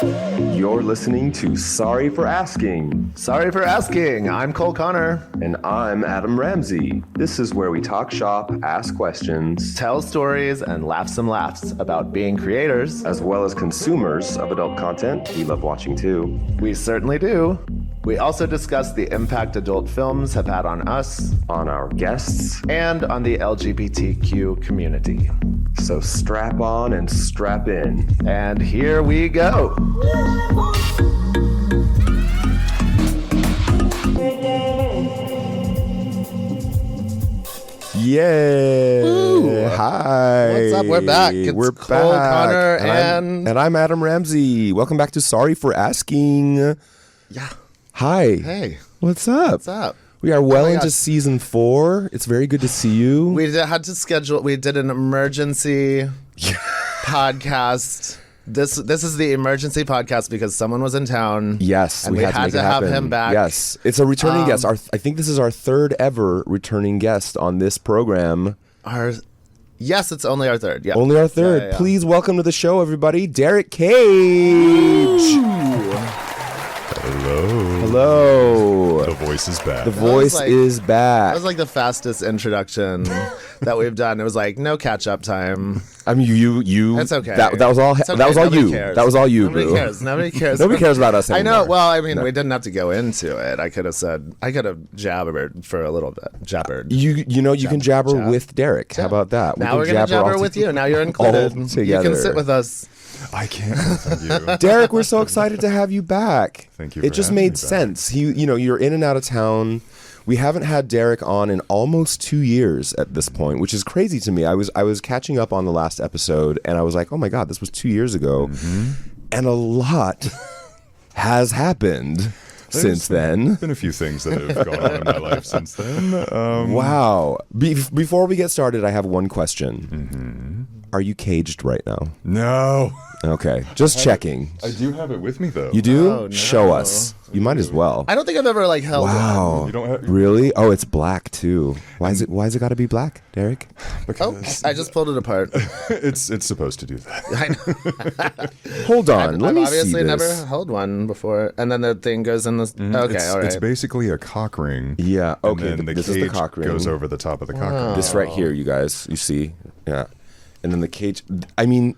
You're listening to Sorry for Asking. Sorry for asking. I'm Cole Connor. And I'm Adam Ramzi. This is where we talk shop, ask questions, Tell stories and laugh some laughs about being creators. as well as consumers of adult content. We love watching too. We certainly do. We also discuss the impact adult films have had on us On our guests. and on the LGBTQ community. So strap on and strap in. And here we go. Yeah. Ooh. Hi. What's up? We're back. It's We're Cole back. Connor and I'm Adam Ramzi. Welcome back to Sorry for Asking. Yeah. Hi. Hey. What's up? What's up? We are well my into gosh. season 4. It's very good to see you. We had to schedule. We did an emergency podcast. This is the emergency podcast because someone was in town. Yes, and we had to make it have happen. him back. Yes, it's a returning guest. I think this is our third ever returning guest on this program. Yes, it's only our third. Yeah, Only our third. Yeah. Please welcome to the show, everybody, Derek Kage. Hello. Hello. The voice is back. The voice is That back. was like the fastest introduction that we've done. It was like no catch up time. I mean, you. It's okay. That was all. It's okay. That was all Nobody you. cares. That was all you, Nobody boo. cares. Nobody cares. Nobody cares about us I anymore. know. Well, I mean, we didn't have to go into it. I could have jabbered for a little bit. Jabbered. You can jabber with Derek. How about that? Now can we're gonna jabber all with you. Now you're included. all You together. can sit with us. I can't with you. Derek, we're so excited to have you back. Thank you It for just having me made back. sense. You're in and out of town. We haven't had Derek on in almost 2 years at this point, which is crazy to me. I was catching up on the last episode, and I was like, oh my God, this was 2 years ago. Mm-hmm. And a lot has happened since then. Been a few things that have gone on in my life since then. Wow. Before we get started, I have one question. Mm-hmm. Are you caged right now? No. Okay. Just checking. I do have it with me though. You do? Oh, no. Show us. You might as well. I don't think I've ever held one. Wow. You don't have Really? Oh, it's black too. Why is it got to be black, Derek? Oh, because I just pulled it apart. it's supposed to do that. I know. Hold on. Let I've me obviously see never this. held one before, and then the thing goes in the. Okay, it's, all right. It's basically a cock ring. Yeah. Okay. And then the this cage is the cock ring. goes over the top of the cock ring. This right here, you guys. You see? Yeah. And then the cage. I mean,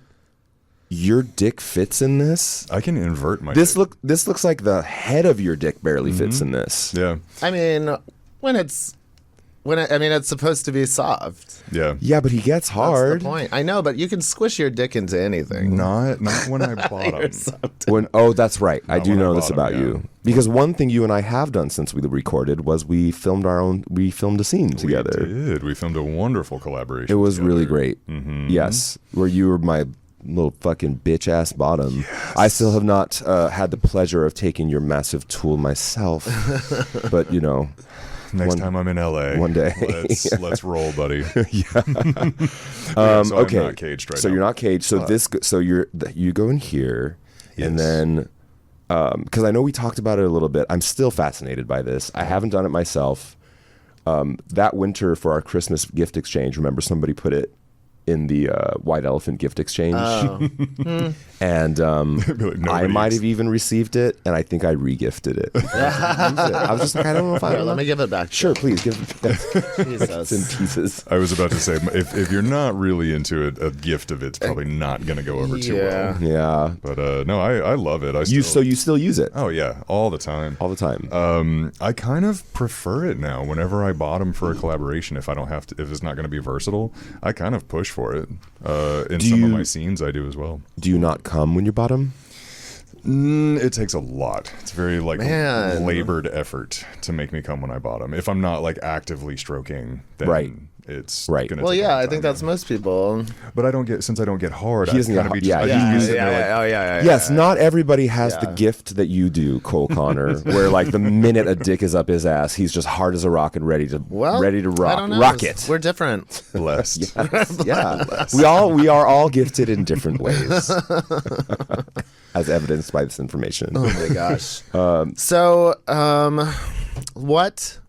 your dick fits in this. I can invert my. This looks like the head of your dick barely fits in this. Yeah. I mean, it's supposed to be soft. Yeah. Yeah, but he gets That's hard. the point. I know, but you can squish your dick into anything. Not when I bottom. That's right. I do when I know this bottom, about yeah. you. Because one thing you and I have done since we recorded was we filmed a scene together. We did. We filmed a wonderful collaboration. It was together. really great. Mm-hmm. Yes, where you were my little fucking bitch ass bottom. Yes. I still have not had the pleasure of taking your massive tool myself, but Next time I'm in LA. one day. Let's roll, buddy. yeah. So okay. I'm not caged right so now. you're not caged. So you go in here, and Yes. then because I know we talked about it a little bit. I'm still fascinated by this. I haven't done it myself. That winter for our Christmas gift exchange, remember somebody put it in the White Elephant gift exchange, and I might have even received it, and I think I re-gifted it. I was just like, I don't know if I. Here, let me give it back. Sure, please give it. Jesus. It's in pieces. I was about to say, if you're not really into it, a gift of it's probably not going to go over too well. Yeah. But no, I love it. You still use it Oh yeah, all the time. all the time. I kind of prefer it now. Whenever I bottom for a collaboration, if it's not going to be versatile, I kind of push for it. In some of my scenes, I do as well. Do you not come when you bottom? It takes a lot. It's very Man. labored effort to make me come when I bottom. If I'm not actively stroking, then Right. it's Right. Gonna Well, take a yeah, long I time, think that's most people. But I don't get hard. He doesn't I get kind of hard. Yeah, I yeah, just use it and they're like, yeah. Yes, not everybody has the Yeah. gift that you do, Cole Connor, where the minute a dick is up his ass, he's just hard as a rock and ready to I don't know. rock it. We're different. blessed. Yeah, we are all gifted in different ways, as evidenced by this information. Oh my gosh. What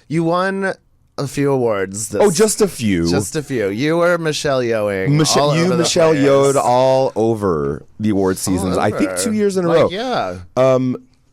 you won a few awards. Oh, just a few. Just a few. You were Michelle Yeoing. Michelle Yeoed all over the award seasons. I think 2 years in a row. Yeah.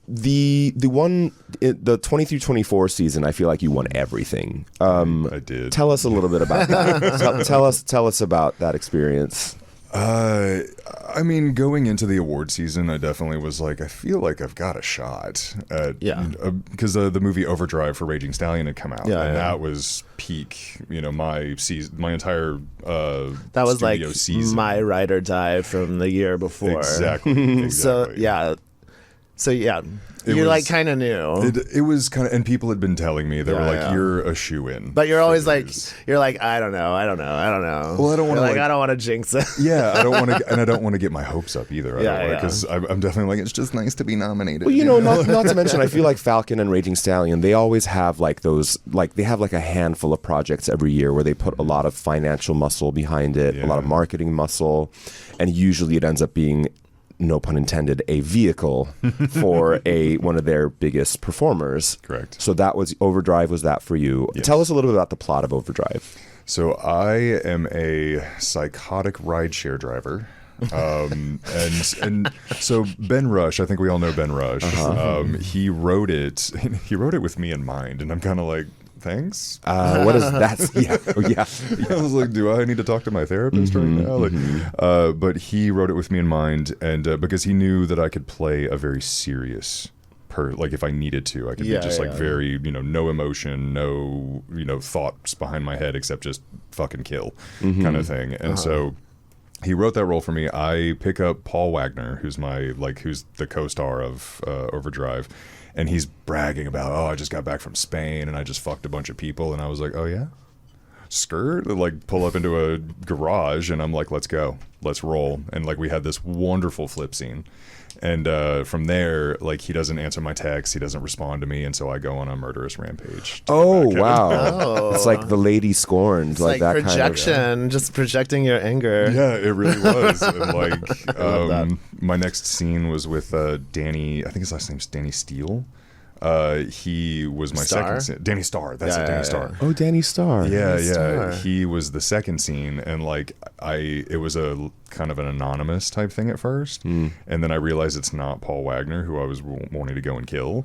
The one, the 23-24 season, I feel like you won everything. I did. Tell us a little bit about that. tell us about that experience. I mean, going into the award season, I definitely was like, I feel like I've got a shot at, because the movie Overdrive for Raging Stallion had come out, that was peak. My season, my entire that was like season. My ride or die from the year before. Exactly. So yeah, you like kind of knew. It was kind of, and people had been telling me, they were like, you're a shoo-in. But you're always like, I don't know. Well, I don't want to I don't want to jinx it. Yeah, I don't want to, and I don't want to get my hopes up either. Because I'm definitely like, it's just nice to be nominated. Well, not to mention, I feel like Falcon and Raging Stallion, they always have like those, like they have like a handful of projects every year where they put a lot of financial muscle behind it, a lot of marketing muscle, and usually it ends up being, no pun intended, a vehicle for one of their biggest performers. Correct. So that was Overdrive. Was that for you? Yes. Tell us a little bit about the plot of Overdrive. So I am a psychotic rideshare driver. And so Ben Rush, I think we all know Ben Rush. He wrote it with me in mind, and I'm kind of like, thanks. What is that? Yeah. I was like, do I need to talk to my therapist right now? But he wrote it with me in mind, and because he knew that I could play a very serious like if I needed to, I could be just very, no emotion, no, thoughts behind my head except just fucking kill kind of thing. And so he wrote that role for me. I pick up Paul Wagner, who's who's the co-star of Overdrive. And he's bragging about, I just got back from Spain and I just fucked a bunch of people. And I was like, oh, yeah? Skirt? Like, pull up into a garage and I'm like, let's go. Let's roll. And, we had this wonderful flip scene. And from there, he doesn't answer my texts. He doesn't respond to me. And so I go on a murderous rampage. Oh, wow. It's like The Lady Scorned. It's like that projection, kind of. just projecting your anger. Yeah, it really was. And my next scene was with Danny, I think his last name's Danny Steele. He was my second scene. Danny Starr. That's it, Danny Starr. Oh, Danny Starr. Yeah, yeah. He was the second scene, and it was a kind of an anonymous type thing at first, and then I realized it's not Paul Wagner who I was wanting to go and kill.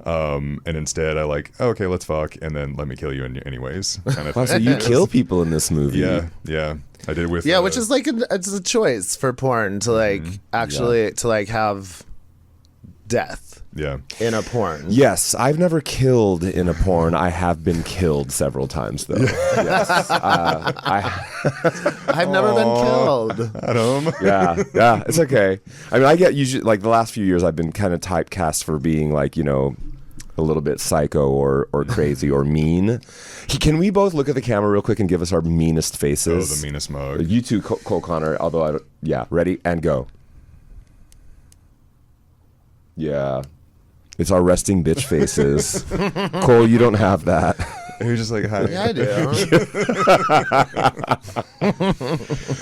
And instead, okay, let's fuck, and then let me kill you anyways. Kind of wow, so you kill people in this movie? Yeah. I did with which is it's a choice for porn to actually to have death. Yeah. In a porn. Yes, I've never killed in a porn. I have been killed several times, though. Yes. I've never been killed. Adam. Yeah, it's okay. I mean, I get usually, the last few years, I've been kind of typecast for being, a little bit psycho or crazy or mean. Can we both look at the camera real quick and give us our meanest faces? Oh, the meanest mug. You too, Cole Connor, although ready? And go. Yeah. It's our resting bitch faces. Cole, you don't have that. You're just like, hi. Yeah, I do.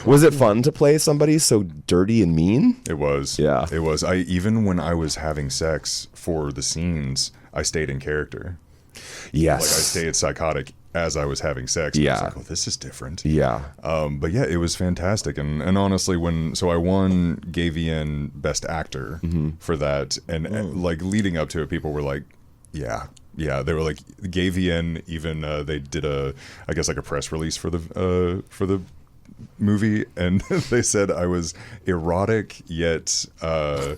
Was it fun to play somebody so dirty and mean? It was. Yeah. It was. Even when I was having sex for the scenes, I stayed in character. Yes. I stayed psychotic as I was having sex. Yeah. I was like, this is different. Yeah. But yeah, it was fantastic. And honestly, I won Gavian Best Actor for that. And leading up to it, people were like, yeah, they were like, Gavian, even they did a press release for the movie. And they said I was erotic yet, oh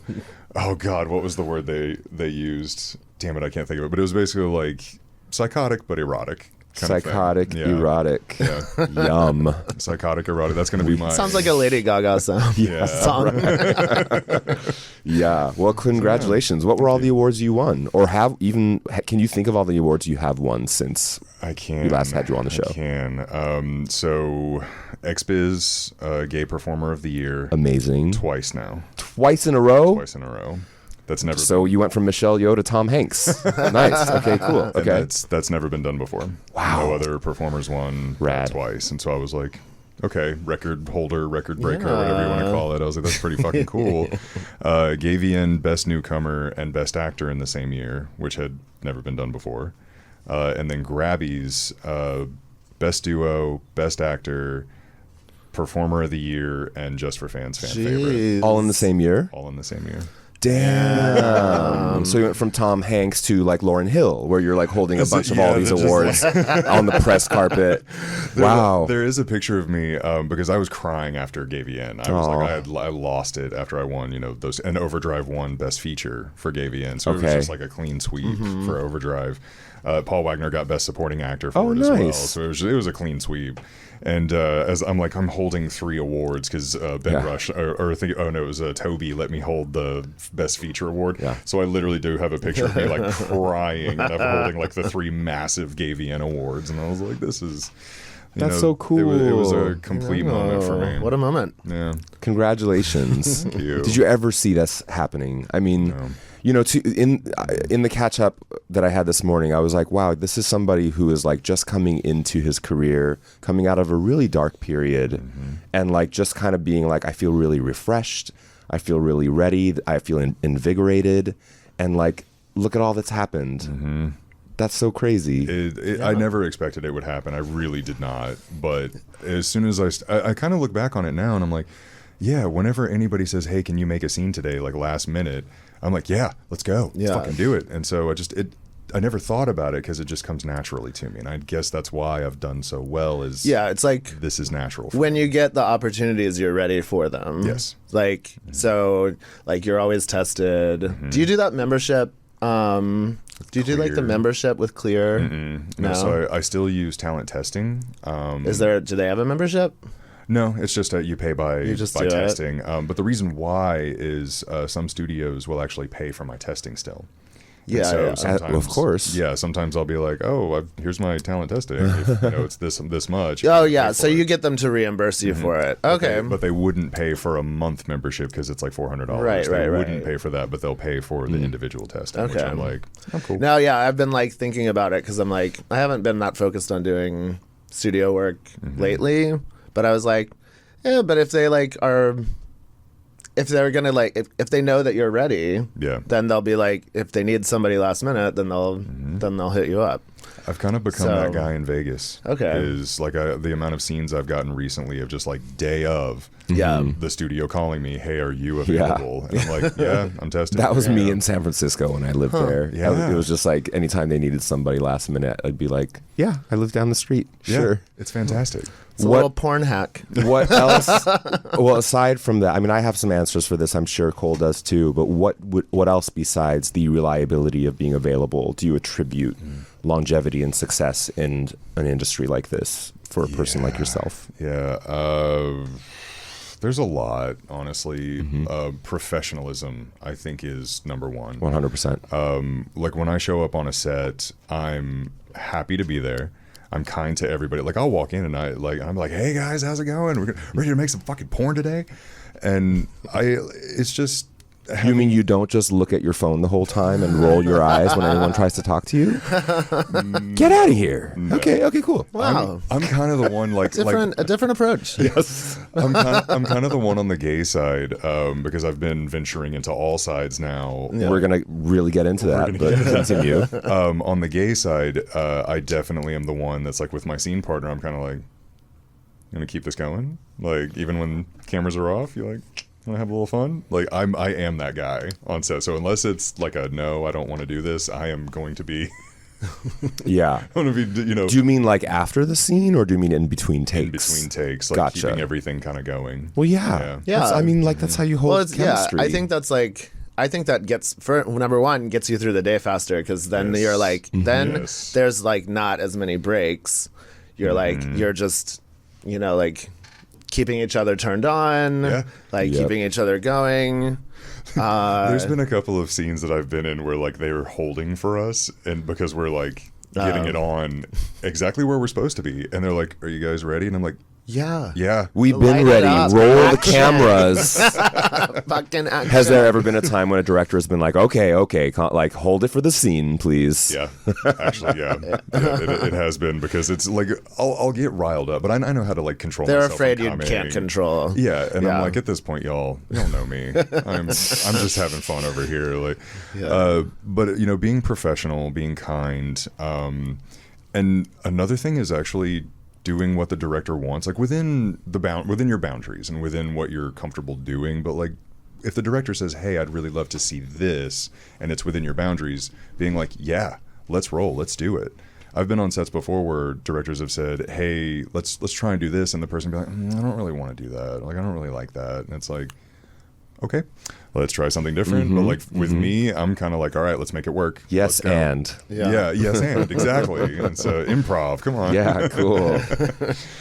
God, what was the word they used? Damn it, I can't think of it. But it was basically psychotic but erotic. Psychotic, erotic. Yeah. Yum. Psychotic, erotic. That's going to be my... Sounds like a Lady Gaga song. Song. Yeah. Well, congratulations. What were all the awards you won? Or can you think of all the awards you have won since we last had you on the show? I can. So, XBiz, Gay Performer of the Year. Amazing. Twice now. Twice in a row? Twice in a row. That's never. So you went from Michelle Yeoh to Tom Hanks. Nice. Okay. Cool. Okay. And that's never been done before. Wow. No other performers won twice, and so I was like, okay, record holder, record breaker, whatever you want to call it. I was like, that's pretty fucking cool. Gavian Best Newcomer and Best Actor in the same year, which had never been done before. and then Grabby's best duo, best actor, performer of the year, and just for fans fan favorite. All in the same year? All in the same year. Damn. So you went from Tom Hanks to like Lauryn Hill, where you're like holding a bunch of all these awards on the press carpet. Wow. There is a picture of me because I was crying after Gay VN. I was like, I lost it after I won, and Overdrive won Best Feature for Gay VN. So it was just like a clean sweep for Overdrive. Paul Wagner got Best Supporting Actor for it as well. So it was a clean sweep. And as I'm holding 3 awards because Ben Rush, it was Toby let me hold the Best Feature award. Yeah. So I literally do have a picture of me like crying, and I'm holding like the 3 massive Gay VN awards, and I was like, this is. That's so cool. It was a complete moment for me. What a moment. Yeah. Congratulations. Thank you. Did you ever see this happening? I mean, in the catch up that I had this morning, I was like, wow, this is somebody who is like just coming into his career, coming out of a really dark period, and like just kind of being like, I feel really refreshed. I feel really ready. I feel invigorated. And like, look at all that's happened. That's so crazy. I never expected it would happen. I really did not. But as soon as I kind of look back on it now, and I'm like, yeah, whenever anybody says, hey, can you make a scene today, like last minute, I'm like, yeah, let's go. Let's fucking do it. And so I never thought about it because it just comes naturally to me. And I guess that's why I've done so well is it's like this is natural. When you get the opportunities, you're ready for them. Yes. Like, so like you're always tested. Do you do that membership? Do you do like the membership with Clear? No, so I still use talent testing. Do they have a membership? No, it's just you pay by testing. But the reason why is some studios will actually pay for my testing still. Of course. Yeah, sometimes I'll be like, oh, here's my talent testing. If, it's this much. Oh, yeah, so you get them to reimburse you for it. Okay. But they wouldn't pay for a month membership because it's like $400. Right. They wouldn't pay for that, but they'll pay for the individual testing, which I'm like, oh, cool. Now, I've been like thinking about it because I'm like, I haven't been that focused on doing studio work lately, but I was like, but if they like are... If they're gonna like, if they know that you're ready, then they'll be like, if they need somebody last minute, then they'll hit you up. I've kind of become that guy in Vegas. Okay, is like the amount of scenes I've gotten recently of just like day of the studio calling me, hey, are you available? And I'm like, yeah, I'm testing. That was me in San Francisco when I lived there. Yeah, it was just like anytime they needed somebody last minute, I'd be like, yeah, I live down the street. Sure, it's fantastic. It's a little porn hack. What else? Well, aside from that, I mean, I have some answers for this. I'm sure Cole does too. But what else besides the reliability of being available do you attribute longevity and success in an industry like this for a person like yourself? There's a lot, honestly. Professionalism, I think, is number one. 100%. Like when I show up on a set, I'm happy to be there. I'm kind to everybody. Like I'll walk in and I'm like, hey guys, how's it going? We're ready to make some fucking porn today. And it's just. You mean you don't just look at your phone the whole time and roll your eyes when anyone tries to talk to you? Get out of here. No. Okay, cool. Wow. I'm kind of the one a different approach. Yes. I'm kind of the one on the gay side because I've been venturing into all sides now. Yeah. We're going to really get into that, but continue. On the gay side, I definitely am the one that's like with my scene partner, I'm kind of like, I'm going to keep this going. Like even when cameras are off, you're like, want to have a little fun? Like I am that guy on set. So unless it's like a no, I don't want to do this, I am going to be. Yeah. I want to be. Do you mean like after the scene, or do you mean in between takes? In between takes, like keeping everything kind of going. Well, yeah. I mean, like that's how you hold chemistry. Yeah, I think that's like. I think that for number one gets you through the day faster because then you're like there's like not as many breaks. You're like you're just like. Keeping each other turned on, keeping each other going. There's been a couple of scenes that I've been in where like they were holding for us, and because we're like getting it on exactly where we're supposed to be, and they're like, "Are you guys ready?" And I'm like, Yeah. Yeah. We've Light been it ready. up. Roll the Action. cameras. Fucking action. Has there ever been a time when a director has been like, okay, like hold it for the scene, please? Yeah, actually, yeah, it has been, because it's like I'll get riled up, but I know how to like control. They're myself afraid you calming. can't control. Yeah, and I'm like, at this point, y'all know me. I'm just having fun over here, like. But being professional, being kind, and another thing is actually doing what the director wants, like within your boundaries and within what you're comfortable doing. But like, if the director says, "Hey, I'd really love to see this," and it's within your boundaries, being like, "Yeah, let's roll, let's do it." I've been on sets before where directors have said, "Hey, let's try and do this," and the person be like, "I don't really want to do that. Like, I don't really like that." And it's like, okay, let's try something different. But like with me, I'm kind of like, all right, let's make it work. Yes, and. Yeah, yes, and exactly. It's improv. Come on. Yeah, cool.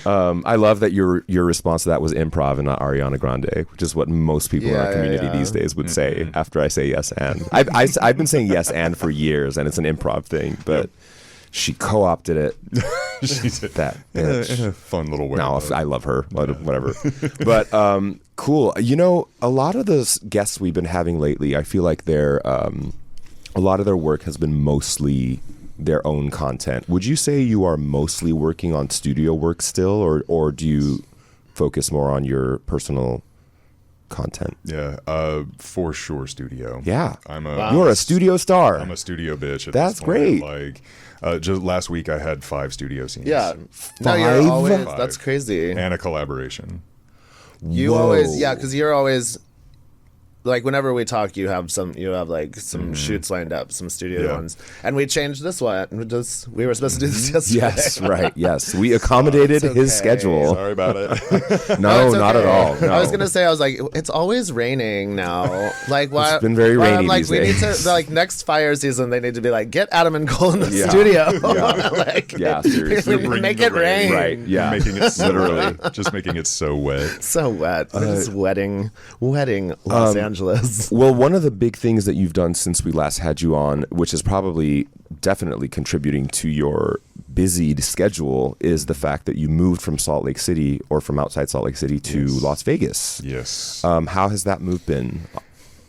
I love that your response to that was improv and not Ariana Grande, which is what most people in our community these days would say after I say yes and. I've been saying yes and for years, and it's an improv thing, but she co-opted it. She did. That in bitch. a fun little way. No, I love her. Whatever. But cool. A lot of the guests we've been having lately, I feel like a lot of their work has been mostly their own content. Would you say you are mostly working on studio work still, or do you focus more on your personal content? Yeah, for sure, studio. Yeah. Wow. You're a studio star. I'm a studio bitch. That's this point. great. Like, just last week I had 5 studio scenes. Yeah. No, 5? you're always. That's crazy. And a collaboration. You Whoa. always, because you're always, like, whenever we talk, you have like some shoots lined up, some studio ones, and we changed this one. We were supposed to do this yesterday. Yes, right. Yes, we accommodated his schedule. Sorry about it. No, it's not okay. at all. No. I was gonna say, I was like, it's always raining now. Like, why? It's been very why, rainy like, these we days. need to, like, next fire season, they need to be like, get Adam and Cole in the Yeah. studio. Yeah. Like, Yeah, seriously. Bringing make the it rain. Right. Yeah. Making it literally just making it so wet. So wet. It's wedding Los Angeles. Well, one of the big things that you've done since we last had you on, which is probably definitely contributing to your busy schedule, is the fact that you moved from Salt Lake City, or from outside Salt Lake City, to Las Vegas. Yes. How has that move been?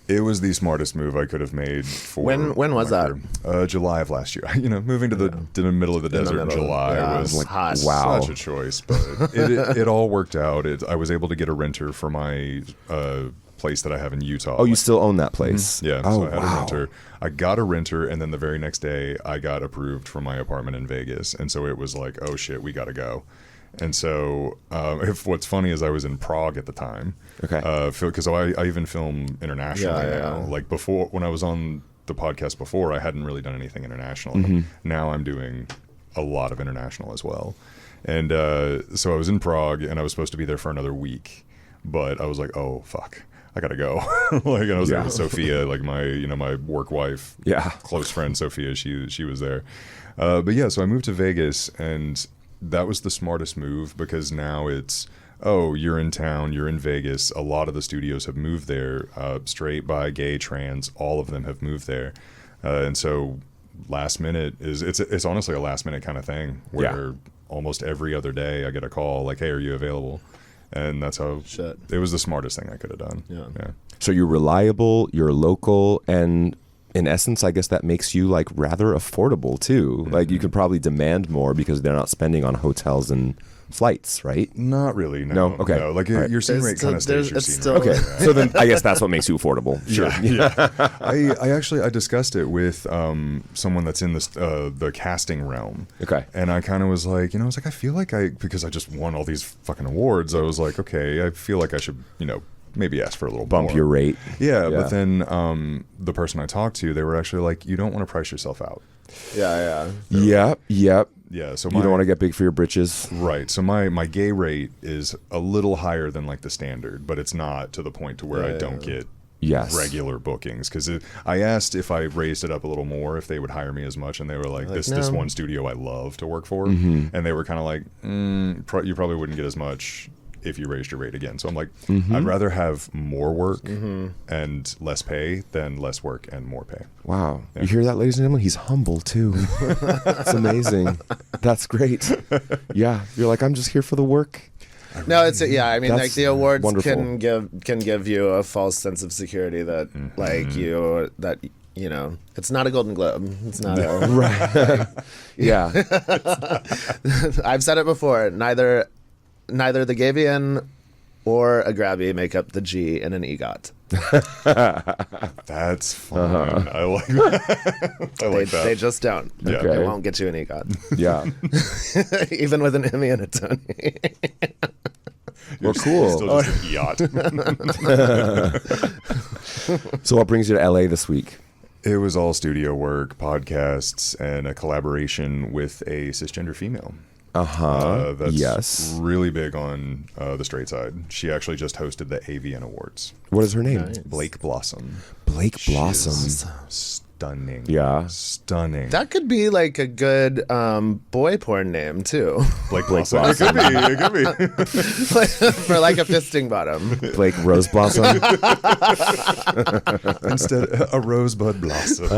It was the smartest move I could have made for. When was my that? career. July of last year. Moving to the middle of the desert in July was like, hot. Wow. such a choice, but it all worked out. I was able to get a renter for my place that I have in Utah. Oh, you still own that place? Yeah, Oh, so I had wow. a renter. I got a renter, and then the very next day, I got approved for my apartment in Vegas. And so it was like, oh shit, we got to go. And so, what's funny is I was in Prague at the time. Okay. Because I even film internationally now. Like before, when I was on the podcast before, I hadn't really done anything international. Mm-hmm. Now I'm doing a lot of international as well. And so I was in Prague, and I was supposed to be there for another week. But I was like, oh, fuck. I gotta go. And I was there with Sophia, like my work wife, close friend Sophia. She was there. But yeah, so I moved to Vegas, and that was the smartest move, because now it's, oh, you're in town, you're in Vegas. A lot of the studios have moved there. Straight, bi, gay, trans, all of them have moved there. And so last minute it's honestly a last minute kind of thing where almost every other day I get a call like, hey, are you available? And that's how it was the smartest thing I could have done. Yeah. So you're reliable, you're local, and in essence, I guess that makes you like rather affordable too. Mm-hmm. Like you could probably demand more because they're not spending on hotels and flights, right? Not really. No. Okay. No. Like right. your scene rate kind of stays your scene rate. Okay. So then I guess that's what makes you affordable. Sure. Yeah. I discussed it with someone that's in this the casting realm. Okay. And I kind of was like, I feel like because I just won all these fucking awards, I was like, okay, I feel like I should, maybe ask for a little bump more. your rate. Yeah. But then the person I talked to, they were actually like, you don't want to price yourself out. Yeah. Yep. Yeah, so you don't want to get big for your britches. Right. So my gay rate is a little higher than like the standard, but it's not to the point to where I don't get regular bookings. Because I asked if I raised it up a little more, if they would hire me as much, and they were like, this one studio I love to work for. Mm-hmm. And they were kind of like, you probably wouldn't get as much if you raised your rate again. So I'm like, I'd rather have more work and less pay than less work and more pay. Wow. Yeah. You hear that, ladies and gentlemen? He's humble too. It's amazing. That's great. Yeah. You're like, I'm just here for the work. No, it's I mean, That's like the awards wonderful. can give you a false sense of security that it's not a Golden Globe. It's not a Right. Yeah. I've said it before. Neither the Gavian or a Grabby make up the G in an EGOT. That's fun. I like that. I like that. They just don't. Yeah. Okay. They won't get you an EGOT. Yeah. Even with an Emmy and a Tony. You're cool. Still just an yacht. So what brings you to LA this week? It was all studio work, podcasts, and a collaboration with a cisgender female. That's Yes. really big on the straight side. She actually just hosted the AVN Awards. What is her name? Nice. Blake Blossom. Blake She Blossom. is stunning. Yeah. Stunning. That could be like a good boy porn name too. Blake Blossom. It could be. It could be. For like a fisting bottom. Blake Rose Blossom. Instead, a rosebud blossom.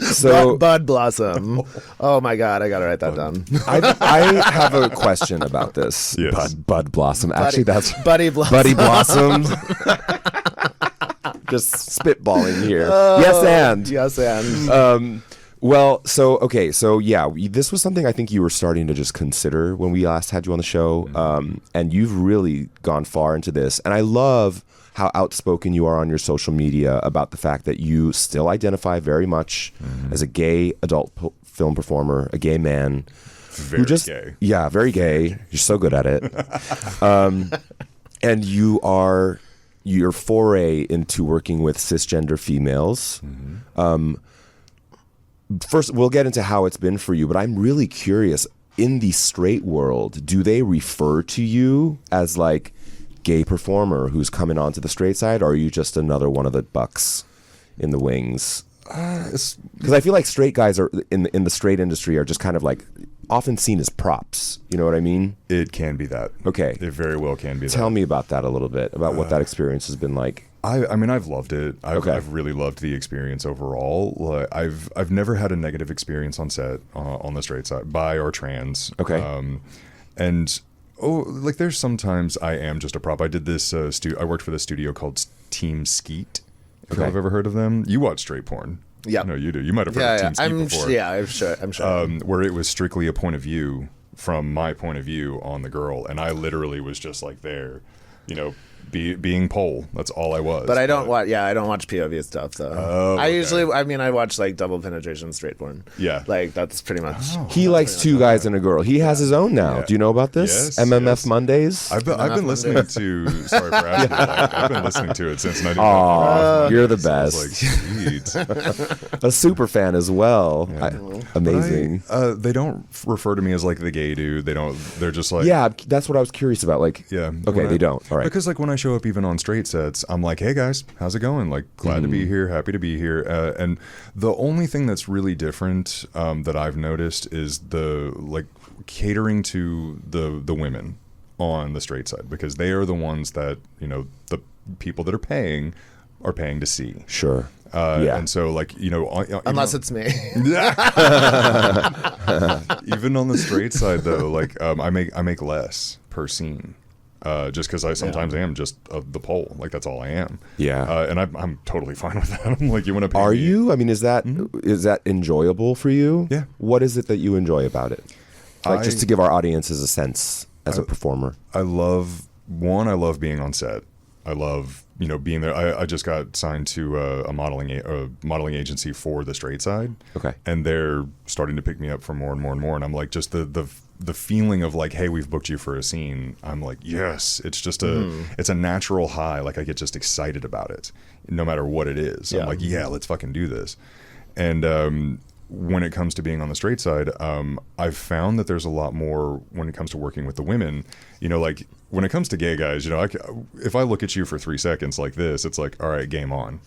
So Bud Blossom. Oh my God, I gotta write that down. I have a question about this. Yes. Bud Blossom. Actually, that's Buddy Blossom. Buddy Blossom. Just spitballing here. Yes, and. Yes, and. Well, so this was something I think you were starting to just consider when we last had you on the show, and you've really gone far into this. And I love how outspoken you are on your social media about the fact that you still identify very much as a gay adult film performer, a gay man. Very gay. Yeah, very gay. You're so good at it. And your foray into working with cisgender females. First, we'll get into how it's been for you, but I'm really curious. In the straight world, do they refer to you as like gay performer who's coming onto the straight side, or are you just another one of the bucks in the wings? Because I feel like straight guys are in the straight industry are just kind of like often seen as props. You know what I mean? It can be that. Okay. It very well can be that. Tell me about that a little bit, about what that experience has been like. I mean, I've loved it. I've really loved the experience overall. Like, I've never had a negative experience on set on the straight side, bi or trans. Okay. Like there's sometimes I am just a prop. I did this. I worked for this studio called Team Skeet. If I've ever heard of them. You watch straight porn. Yeah. No, you do. You might have heard of Team Skeet before. Yeah, I'm sure. Where it was strictly a point of view from my point of view on the girl, and I literally was just like there, being pole. That's all I was. But I don't watch. Yeah, I don't watch POV stuff though. Oh, okay. I watch like double penetration straight porn. Yeah, like that's pretty much. He likes two guys and a girl. He has his own now. Yeah. Do you know about this? Yes, MMF yes. Mondays. I've been listening to. Sorry for asking. I've been listening to it since 19. Aw, you're the I best. was like, sweet. A super fan as well. Amazing. They don't refer to me as like the gay dude. They don't. They're just like. Yeah, that's what I was curious about. Like, Yeah. okay, they don't. All right. Because like when I show up even on straight sets, I'm like, hey guys, how's it going? Like, glad to be here, happy to be here. And the only thing that's really different that I've noticed is the like catering to the women on the straight side, because they are the ones that the people that are paying to see. Sure. Yeah. And so like Unless it's me. even on the straight side though, like I make less per scene. Just because I sometimes am just the pole, like that's all I am. Yeah. And I'm totally fine with that. I'm like, you want to pay Are me? you? I mean, is that enjoyable for you? Yeah. What is it that you enjoy about it? Like, just to give our audiences a sense as a performer. I love being on set. I love being there. I just got signed to a modeling agency for the straight side. Okay. And they're starting to pick me up for more and more and more. And I'm like, just the feeling of like, hey, we've booked you for a scene. I'm like, yes. It's just it's a natural high. Like I get just excited about it, no matter what it is. Yeah. I'm like, yeah, let's fucking do this. And when it comes to being on the straight side, I've found that there's a lot more when it comes to working with the women. Like when it comes to gay guys, if I look at you for 3 seconds like this, it's like, all right, game on.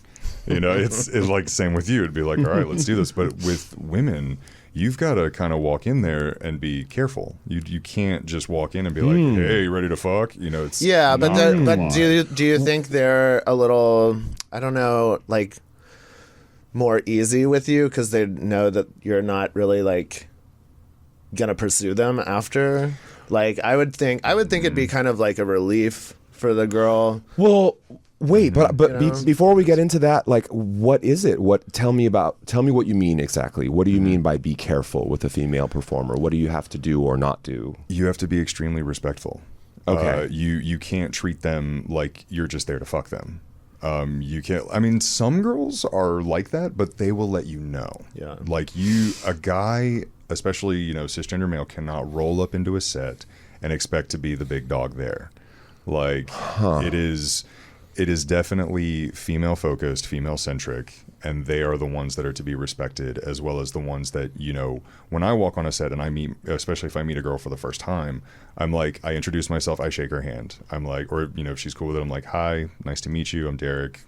It's like same with you. It'd be like, all right, let's do this. But with women, you've got to kind of walk in there and be careful. You can't just walk in and be like, hey, you ready to fuck? It's Yeah, but do you think they're a little, I don't know, like more easy with you because they know that you're not really like gonna pursue them after? Like I would think it'd be kind of like a relief for the girl. Well, wait, but before we get into that, like, what is it? Tell me what you mean exactly. What do you mean by be careful with a female performer? What do you have to do or not do? You have to be extremely respectful. Okay. You can't treat them like you're just there to fuck them. You can't. I mean, some girls are like that, but they will let you know. Yeah. Like a guy, especially cisgender male, cannot roll up into a set and expect to be the big dog there. Like it is definitely female focused, female centric, and they are the ones that are to be respected, as well as the ones that, when I walk on a set and I meet, especially if I meet a girl for the first time, I'm like, I introduce myself, I shake her hand. I'm like, or, if she's cool with it, I'm like, hi, nice to meet you, I'm Derek.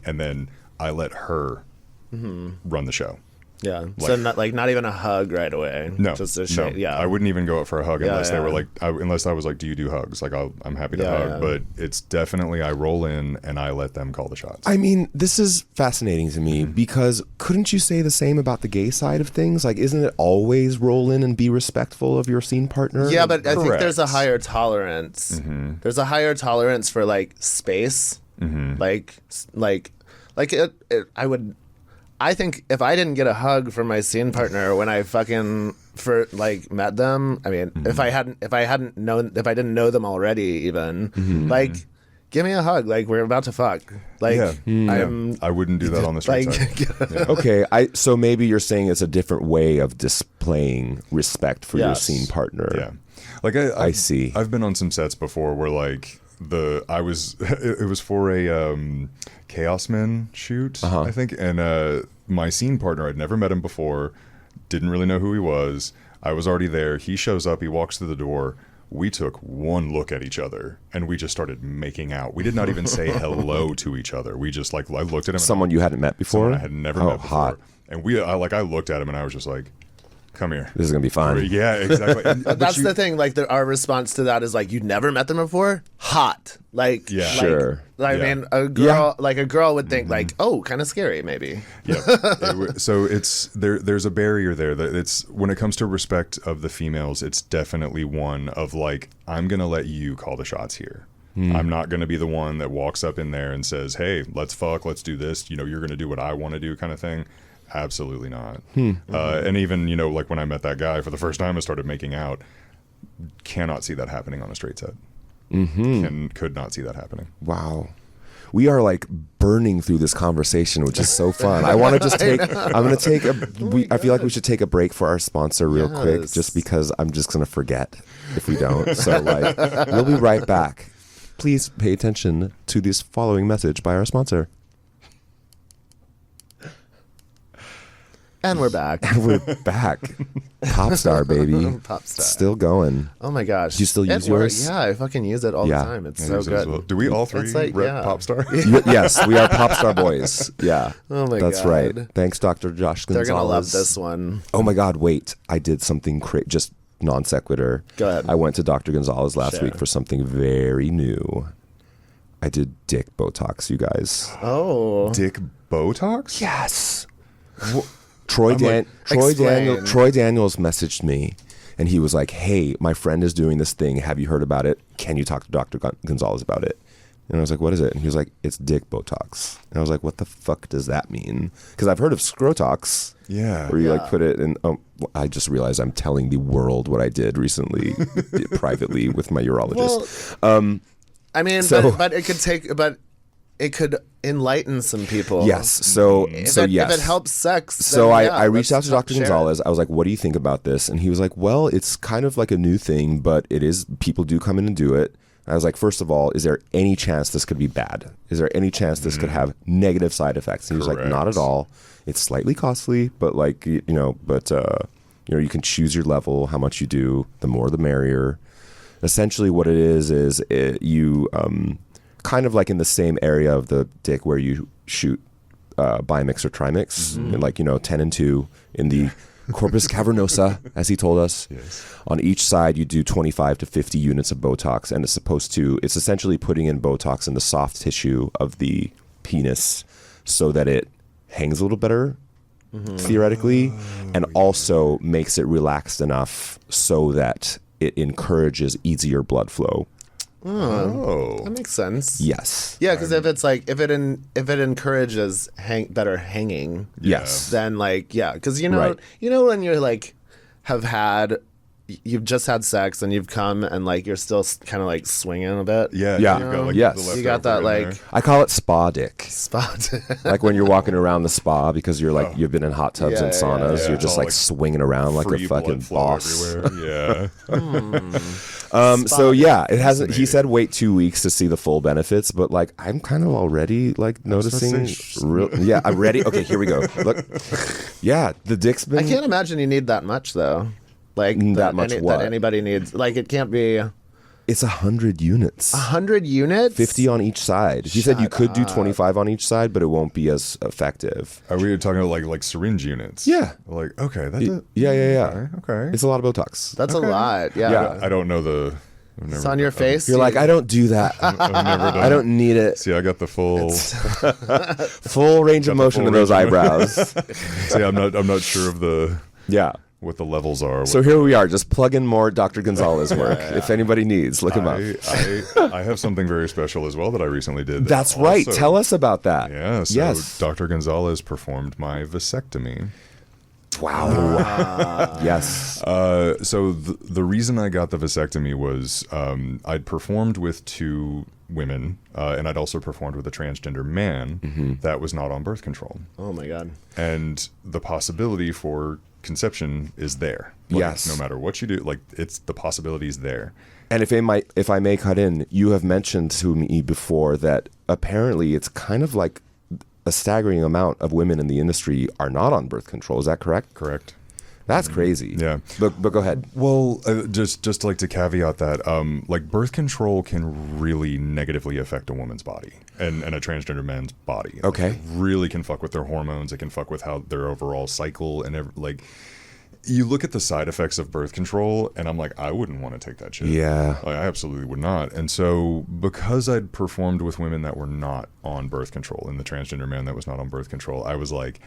And then I let her run the show. Yeah. So not even a hug right away. No. Just a shake. No. Yeah. I wouldn't even go up for a hug unless they were like, unless I was like, do you do hugs? Like, I'm happy to hug. But it's definitely, I roll in and I let them call the shots. I mean, this is fascinating to me because couldn't you say the same about the gay side of things? Like, isn't it always roll in and be respectful of your scene partner? Yeah, but I think there's a higher tolerance. There's a higher tolerance for like space. I think if I didn't get a hug from my scene partner when I met them, I mean, if I didn't know them already, even like, give me a hug, like we're about to fuck, like I wouldn't do that on the straight side. Okay, so maybe you're saying it's a different way of displaying respect for your scene partner. Yeah, like I see. I've been on some sets before where like it was for a Chaos Men shoot, I think, and my scene partner, I'd never met him before, didn't really know who he was. I was already there. He shows up, he walks through the door. We took one look at each other and we just started making out. We did not even say hello to each other. We just I looked at him. Someone you hadn't met before? Someone I had never met before. Hot. And I looked at him and I was just like, come here. This is going to be fun. Yeah, exactly. That's the thing. Like, our response to that is like, you'd never met them before? Hot. Like, yeah. Sure. I mean, a girl would think like, oh, kind of scary, maybe. Yeah. So there's a barrier there. That it's when it comes to respect of the females, it's definitely one of like, I'm going to let you call the shots here. I'm not going to be the one that walks up in there and says, hey, let's fuck, let's do this. You're going to do what I want to do kind of thing. Absolutely not. And even, like when I met that guy for the first time and started making out, cannot see that happening on a straight set. Could not see that happening. Wow. We are like burning through this conversation, which is so fun. I want to just I feel like we should take a break for our sponsor real quick, just because I'm just going to forget if we don't. So we'll be right back. Please pay attention to this following message by our sponsor. And we're back. Pop star, baby. Pop star. Still going. Oh my gosh. Do you still use yours? Yeah, I fucking use it all the time. It's so good. Well. Do we all three rep Pop Star? Yes, we are Pop Star boys. Yeah. Oh my That's God. right. Thanks, Dr. Josh Gonzalez. They're going to love this one. Oh my God, wait. I did something just non sequitur. Go ahead. I went to Dr. Gonzalez last week for something very new. I did dick Botox, you guys. Oh. Dick Botox? Yes. Troy Daniels messaged me and he was like, hey, my friend is doing this thing. Have you heard about it? Can you talk to Dr. Gonzalez about it? And I was like, what is it? And he was like, it's dick Botox. And I was like, what the fuck does that mean? Because I've heard of Scrotox. Yeah. Where you like put it in. I just realized I'm telling the world what I did recently privately with my urologist. Well, I mean, but it could enlighten some people. Yes. So yes. If it helps sex. So I reached out to Dr. Gonzalez. I was like, what do you think about this? And he was like, well, it's kind of like a new thing, but people do come in and do it. I was like, first of all, is there any chance this could be bad? Is there any chance this could have negative side effects? And he was like, not at all. It's slightly costly, but you can choose your level, how much you do, the more the merrier. Essentially what it is you kind of like in the same area of the dick where you shoot bimix or trimix, and 10 and 2 in the corpus cavernosa, as he told us. Yes. On each side, you do 25 to 50 units of Botox, and it's essentially putting in Botox in the soft tissue of the penis so that it hangs a little better, theoretically, and also makes it relaxed enough so that it encourages easier blood flow. Oh, That makes sense. Yes. Yeah, because if it's like if it encourages better hanging, Yes. then like because Right. when you're like you've just had sex and you've come and like you're still kind of like swinging a bit. yeah. Yeah. You've got, like, Yes. the You got that leftover in like I call it spa dick. spot. Like when you're walking around the spa because you're like you've been in hot tubs Yeah, and yeah, saunas, yeah. you're just All, like like, swinging around like a free fucking blood flow boss. everywhere. Yeah. So yeah, it hasn't. He Fascinating. said wait 2 weeks to see the full benefits, but like I'm kind of already like noticing. Yeah, I'm ready. Okay, here we go. Look, yeah, the dick's been. I can't imagine you need that much though. Like That much what? that anybody needs. Like it can't be It's 100 units. 100 units. 50 on each side. He said you could do 25 on each side, but it won't be as effective. Are we talking about like syringe units? Yeah. Like okay, Yeah. Okay. It's a lot of Botox. That's a lot. Yeah. Yeah. I don't know the. I've never, It's on your face. You're like, I don't do that. I've never done. I don't need it. See, I got the full. Full range of Got the motion full in those range of eyebrows. See, I'm not sure of the Yeah. what the levels are. So here we are, just plug in more Dr. Gonzalez work. If anybody needs, look him up. I have something very special as well that I recently did. That's right. Also- Tell us about that. Yeah. So Yes. Dr. Gonzalez performed my vasectomy. Wow. Yes. So the reason I got the vasectomy was I'd performed with 2 women, and I'd also performed with a transgender man that was not on birth control. Oh my god. And the possibility for conception is there. Like, Yes. no matter what you do, like it's the possibility's there. And if I may cut in, you have mentioned to me before that apparently it's kind of like a staggering amount of women in the industry are not on birth control. Is that correct? Correct. That's crazy. Yeah. But go ahead. Well, just like to caveat that, like birth control can really negatively affect a woman's body and a transgender man's body. Okay. It really can fuck with their hormones. It can fuck with how their overall cycle and like. You look at the side effects of birth control, and I'm like, I wouldn't want to take that shit. Yeah. Like, I absolutely would not. And so, because I'd performed with women that were not on birth control, and the transgender man that was not on birth control, I was like,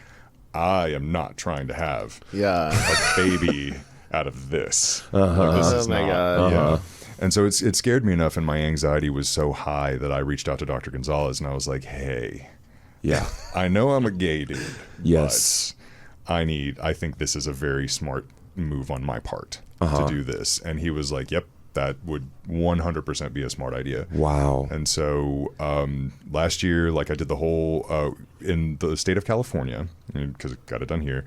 I am not trying to have Yeah. a baby out of this. Uh-huh. Like, this Oh is my not- God. Yeah. And so it scared me enough, and my anxiety was so high that I reached out to Dr. Gonzalez, and I was like, hey, Yeah. I know I'm a gay dude. Yes. But I think this is a very smart move on my part to do this. And he was like, yep, that would 100% be a smart idea. Wow. And so last year, like I did the whole, in the state of California, because I got it done here,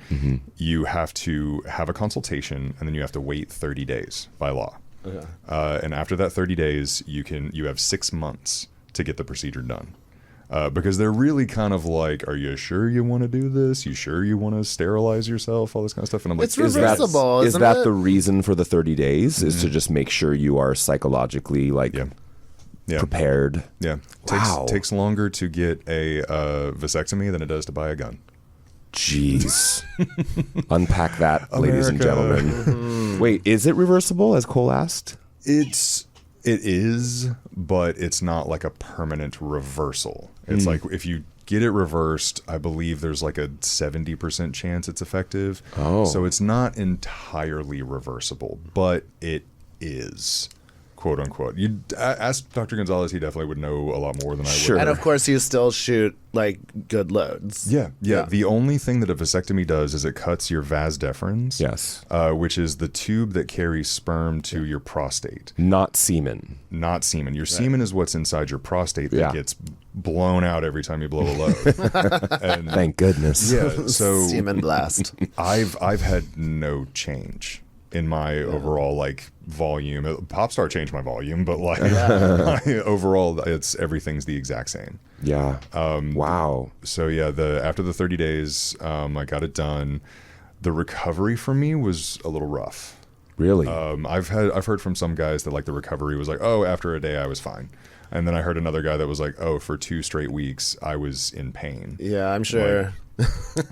you have to have a consultation and then you have to wait 30 days by law. Okay. And after that 30 days, you have 6 months to get the procedure done. Because they're really kind of like, are you sure you want to do this? You sure you want to sterilize yourself? All this kind of stuff. And I'm like, It's reversible, Is isn't that it? the reason for the 30 days? Is to just make sure you are psychologically like yeah. prepared? Yeah. Wow. Takes longer to get a vasectomy than it does to buy a gun. Jeez. Unpack that, ladies and America. gentlemen. Wait, is it reversible, as Cole asked? It is, but it's not like a permanent reversal. It's like if you get it reversed, I believe there's like a 70% chance it's effective. Oh. So it's not entirely reversible, but it is, quote unquote. You ask Dr. Gonzalez, he definitely would know a lot more than I Sure. would. And of course, you still shoot like good loads. Yeah. The only thing that a vasectomy does is it cuts your vas deferens. Yes. Which is the tube that carries sperm to your prostate. Not semen. Not semen. Your semen is what's inside your prostate that Yeah. gets blown out every time you blow a load. And Thank goodness. yeah, so Semen blast. I've had no change in my overall like volume. Popstar changed my volume, but like my overall, everything's the exact same. Yeah. Wow. So yeah, after the 30 days, I got it done. The recovery for me was a little rough. Really? I've heard from some guys that like the recovery was like, oh, after a day I was fine, and then I heard another guy that was like, oh, for 2 straight weeks I was in pain. Yeah, I'm sure.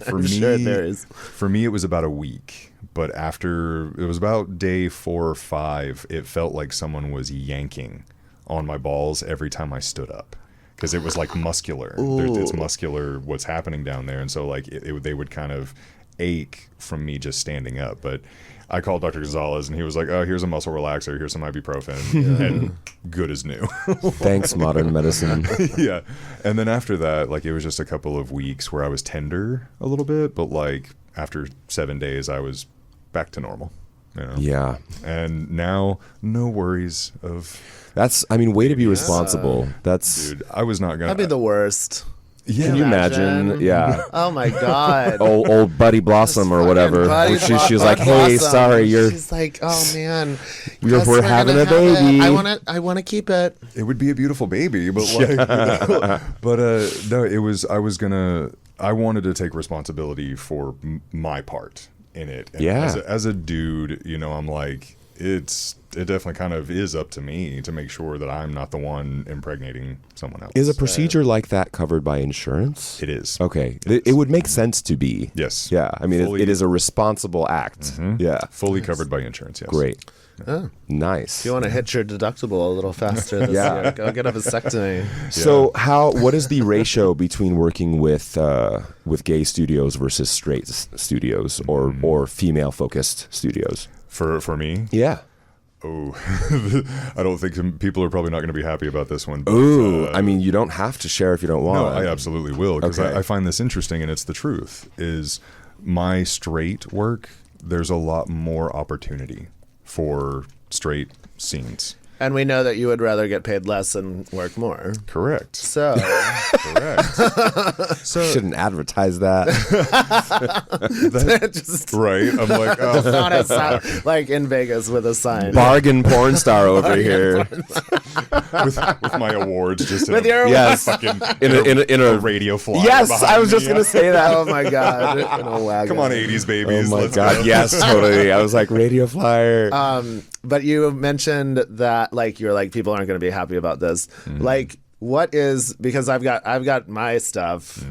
For I'm me, sure there is. For me, it was about a week, but after it was about day 4 or 5, it felt like someone was yanking on my balls every time I stood up. Because it was like muscular. It's muscular what's happening down there, and so like they would kind of ache from me just standing up. But I called Dr. Gonzalez, and he was like, "Oh, here's a muscle relaxer. Here's some ibuprofen, and good as new." Thanks, modern medicine. Yeah. And then after that, like, it was just a couple of weeks where I was tender a little bit, but like after 7 days, I was back to normal. You know? Yeah. And now, no worries of. That's, I mean, way to be responsible. That's, Dude, I was not gonna. That'd be the worst. Yeah. can you imagine? Yeah. Oh my God. Old Buddy Blossom or whatever. Buddy She was like, Blossom. "Hey, sorry, She's like, oh man, we're having a gonna have baby." it. I want to keep it. It would be a beautiful baby, but like, you know, but no, it was. I wanted to take responsibility for my part in it. And Yeah. As a dude, you know, I'm like, it definitely kind of is up to me to make sure that I'm not the one impregnating someone else. Is a procedure like that covered by insurance? It is. Okay. It would make sense to be. Yes. Yeah. I mean, Fully- it is a responsible act. Yeah. Fully covered by insurance. Yes. Great. Oh. Nice. If you want to hit your deductible a little faster this Yeah. year, go get a vasectomy. So what is the ratio between working with gay studios versus straight studios or female focused studios? For me, Yeah. oh, I don't think some people are probably not going to be happy about this one. But, Ooh, I mean, you don't have to share if you don't no, want. I absolutely will, because Okay. I find this interesting, and it's the truth. Is my straight work? There's a lot more opportunity for straight scenes. And we know that you would rather get paid less and work more. Correct. So, Correct. So Shouldn't advertise that. just right. I'm like, oh, not a sign, like in Vegas with a sign. Bargain porn star over here. with my awards just in With a, your Yes. fucking In a radio flyer. Yes, behind I was just me. gonna say that. Oh my God! In a wagon. Come on, 80s Oh babies. my let's god, go. yes, totally. I was like, radio flyer. But you mentioned that like you're like people aren't going to be happy about this. Like what is because I've got my stuff.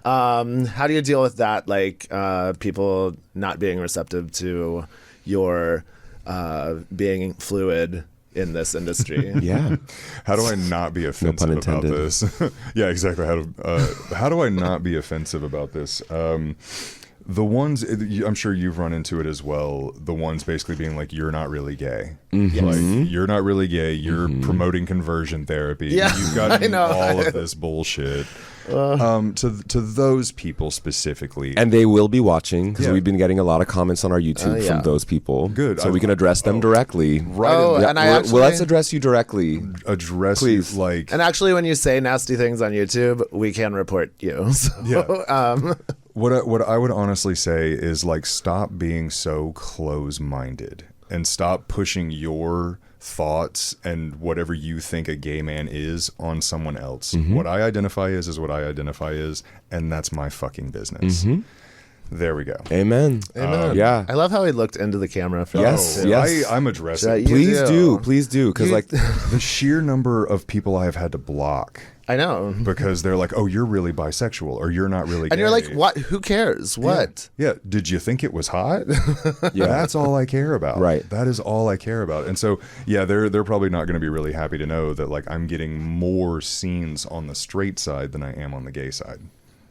How do you deal with that? Like people not being receptive to your being fluid in this industry. Yeah. How do I not be offensive about intended. this? Yeah, exactly. How do I not be offensive about this? The ones, I'm sure you've run into it as well, the ones basically being like, you're not really gay. Like, you're not really gay. You're promoting conversion therapy. Yeah, You've got I know. all of this bullshit. To those people specifically. And they will be watching because Yeah. we've been getting a lot of comments on our YouTube yeah. from those people. Good. So we can address them directly. right Oh, in- Yeah, and I well, actually- let's address you directly. address Please. you, like, And actually, when you say nasty things on YouTube, we can report you. So, Yeah. What I would honestly say is, like, stop being so close-minded and stop pushing your thoughts and whatever you think a gay man is on someone else. What I identify is what I identify is, and that's my fucking business. There we go. Amen. Amen. Yeah. I love how he looked into the camera for Yes, that, too. yes. I'm addressing Yeah, it. you Please do. Because, like, The sheer number of people I have had to block I know. because they're like, oh, you're really bisexual, or you're not really gay. And you're like, what? Who cares? What? Yeah. Did you think it was hot? Yeah. That's all I care about. Right. That is all I care about. And so, yeah, they're probably not going to be really happy to know that, like, I'm getting more scenes on the straight side than I am on the gay side.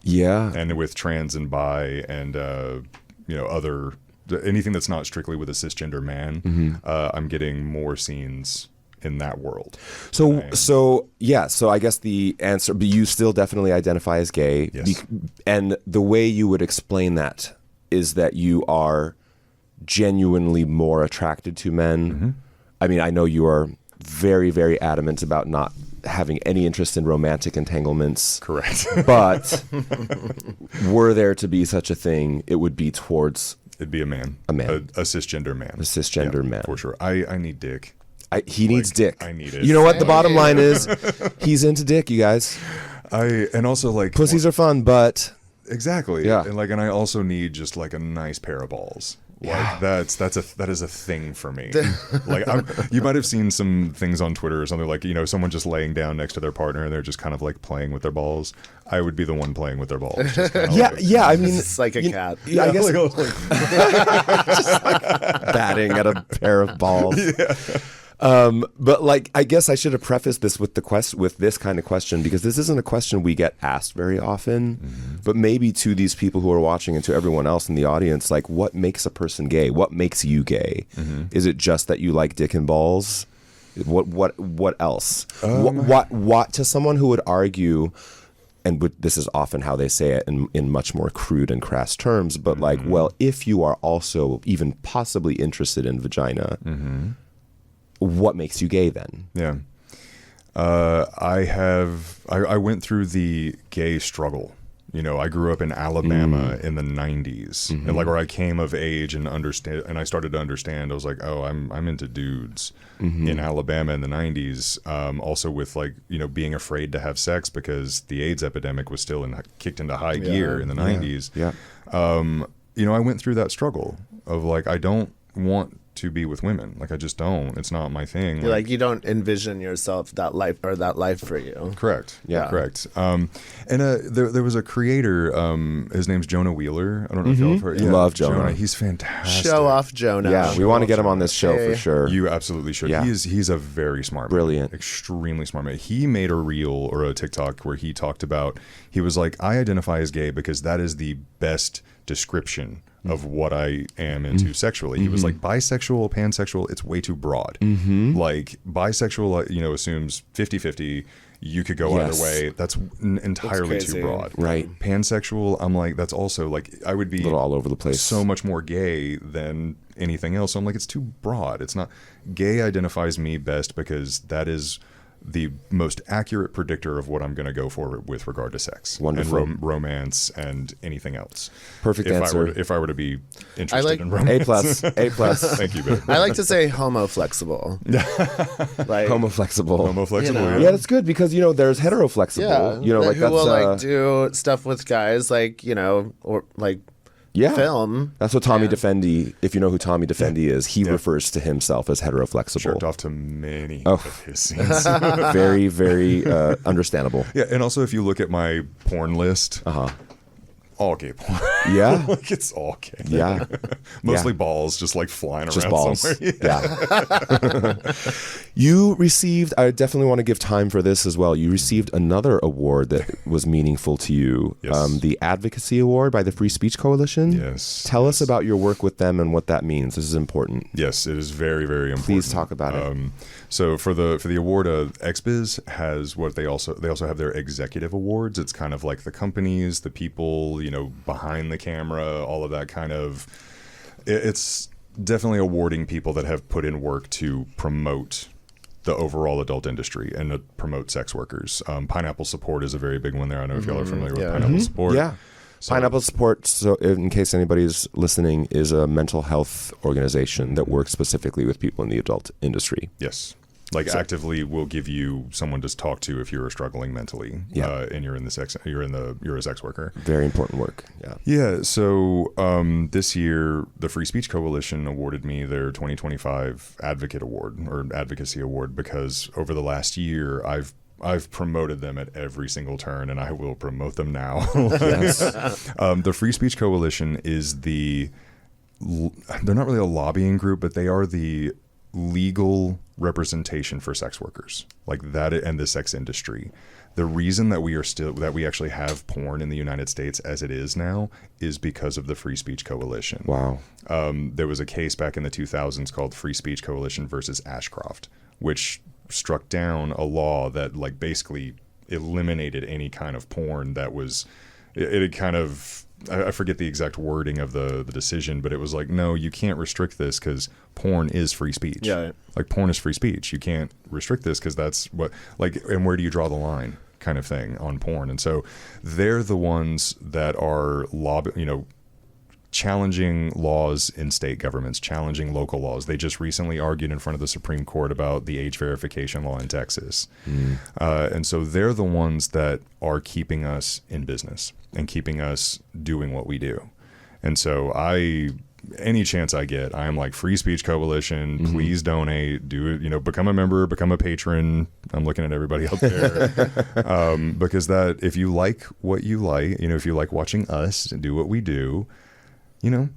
yeah. And with trans and bi and, other, anything that's not strictly with a cisgender man, I'm getting more scenes in that world. So I guess the answer, but you still definitely identify as gay. Yes. And the way you would explain that is that you are genuinely more attracted to men. I mean, I know you are very, very adamant about not having any interest in romantic entanglements. Correct. But were there to be such a thing, it would be towards It'd be a man. A man. A cisgender man. a cisgender man. For sure. I need dick. He needs dick. I need it. You know what? The bottom line is he's into dick, you guys. And also, like, Pussies are fun, but exactly. Yeah. And I also need just like a nice pair of balls. Like that is a thing for me. Like you might have seen some things on Twitter or something, like, someone just laying down next to their partner and they're just kind of like playing with their balls. I would be the one playing with their balls. Just kinda yeah. I mean, It's like a cat. Yeah, I guess like, batting at a pair of balls. But like, I guess I should have prefaced this with with this kind of question, because this isn't a question we get asked very often. But maybe to these people who are watching and to everyone else in the audience, like, what makes a person gay? What makes you gay? Is it just that you like dick and balls? What else? What to someone who would argue, and this is often how they say it in much more crude and crass terms, but like, well, if you are also even possibly interested in vagina, what makes you gay then? Yeah. I went through the gay struggle. You know, I grew up in Alabama in the 90s, and like, where I came of age and I started to understand. I was like, oh, I'm into dudes in Alabama in the 90s. Also with, like, you know, being afraid to have sex because the AIDS epidemic was still kicked into high gear in the 90s. Yeah. You know, I went through that struggle of like, I don't want to be with women. Like, I just don't. It's not my thing. Like, you don't envision yourself that life for you. Correct. Yeah. Correct. And there was a creator. His name's Jonah Wheeler. I don't know if you've heard. Yeah, Love Jonah. He's fantastic. Show off Jonah. Yeah, we want to get him on this show for sure. You absolutely should. Yeah. He's a very smart man. Brilliant. Extremely smart man. He made a reel or a TikTok where he talked about, he was like, I identify as gay because that is the best description of what I am into sexually. He was like, bisexual, pansexual, it's way too broad. Like, bisexual, you know, assumes 50-50. You could go either way. That's entirely too broad. Right. Pansexual, I'm like, that's also like, I would be a little all over the place. So much more gay than anything else. So I'm like, it's too broad. It's not. Gay identifies me best because that is the most accurate predictor of what I'm going to go for with regard to sex. Wonderful. And romance and anything else. Perfect answer. If I were to be interested in romance. A plus. Thank you, babe. I like to say homo flexible. Like, Homo flexible. You know. Yeah, that's good, because, you know, there's hetero flexible. yeah, You know, like, who that's will like do stuff with guys, like, you know, or like film. That's what Tommy Defendi, if you know who Tommy Defendi is, he refers to himself as hetero-flexible. Jerked off to many of his scenes. Very, very understandable. Yeah, and also if you look at my porn list, all gay porn. Yeah. Like, it's all gay. Yeah. Mostly balls just like flying Just around balls. somewhere. Yeah. You received, I definitely want to give time for this as well. You received another award that was meaningful to you. Yes. The Advocacy Award by the Free Speech Coalition. Yes. Tell us about your work with them and what that means. This is important. Yes, it is very, very important. Please talk about it. So for the award, XBiz has what they also have their executive awards. It's kind of like the companies, the people, you know, behind the camera, all of that kind of. It's definitely awarding people that have put in work to promote the overall adult industry and to promote sex workers. Pineapple Support is a very big one there. I don't know if y'all are familiar with Pineapple Support. Yeah. Pineapple Support, so in case anybody's listening, is a mental health organization that works specifically with people in the adult industry. Yes. Like, actively will give you someone to talk to if you're struggling mentally, and you're a sex worker. Very important work. Yeah. Yeah. So this year, the Free Speech Coalition awarded me their 2025 Advocate Award or Advocacy Award because over the last year, I've promoted them at every single turn, and I will promote them now. The Free Speech Coalition is they're not really a lobbying group, but they are the legal representation for sex workers, like that, and the sex industry. The reason that we actually have porn in the United States as it is now is because of the Free Speech Coalition. Wow. There was a case back in the 2000s called Free Speech Coalition versus Ashcroft, which struck down a law that like basically eliminated any kind of porn that was, it had kind of, I forget the exact wording of the decision, but it was like, no, you can't restrict this because porn is free speech. Yeah. Like, porn is free speech. You can't restrict this because that's what, like, and where do you draw the line kind of thing on porn? And so they're the ones that are challenging laws in state governments, challenging local laws. They just recently argued in front of the Supreme Court about the age verification law in Texas. And so they're the ones that are keeping us in business and keeping us doing what we do. And so any chance I get, I'm like, Free Speech Coalition, please donate, do it, become a member, become a patron. I'm looking at everybody out there. Because that, if you like what you like, if you like watching us do what we do,